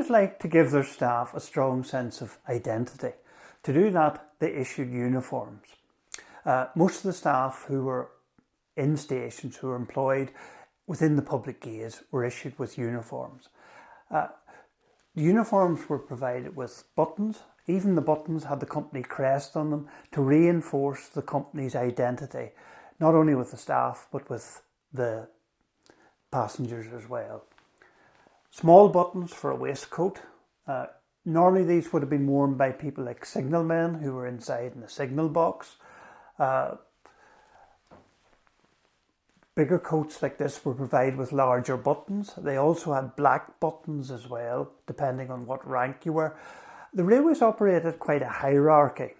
railways like to give their staff a strong sense of identity. To do that, they issued uniforms. Most of the staff who were in stations, who were employed within the public gaze, were issued with uniforms. The uniforms were provided with buttons. Even the buttons had the company crest on them to reinforce the company's identity, not only with the staff but with the passengers as well. Small buttons for a waistcoat. Normally these would have been worn by people like signalmen who were inside in the signal box. Bigger coats like this were provided with larger buttons. They also had black buttons as well, depending on what rank you were. The railways operated quite a hierarchy.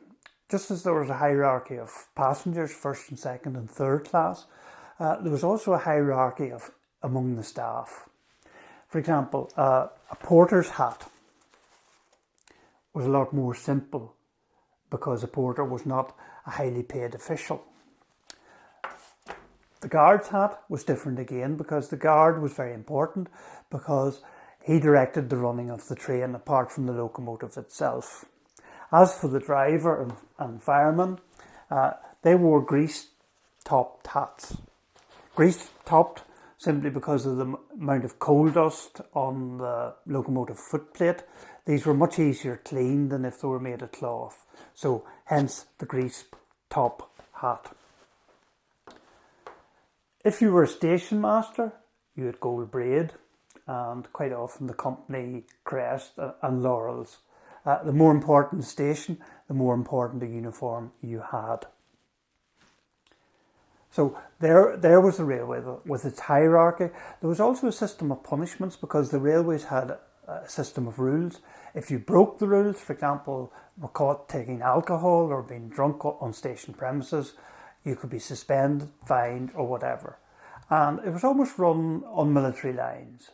Just as there was a hierarchy of passengers, first and second and third class, there was also a hierarchy among the staff. For example, a porter's hat was a lot more simple because a porter was not a highly paid official. The guard's hat was different again because the guard was very important because he directed the running of the train apart from the locomotive itself. As for the driver and fireman, they wore grease-topped hats. Grease-topped simply because of the amount of coal dust on the locomotive footplate. These were much easier cleaned than if they were made of cloth. So hence the grease-top hat. If you were a station master, you had gold braid and quite often the company crest and laurels. The more important the station, the more important the uniform you had. So there was the railway with its hierarchy. There was also a system of punishments because the railways had a system of rules. If you broke the rules, for example, were caught taking alcohol or being drunk on station premises, you could be suspended, fined or whatever. And it was almost run on military lines.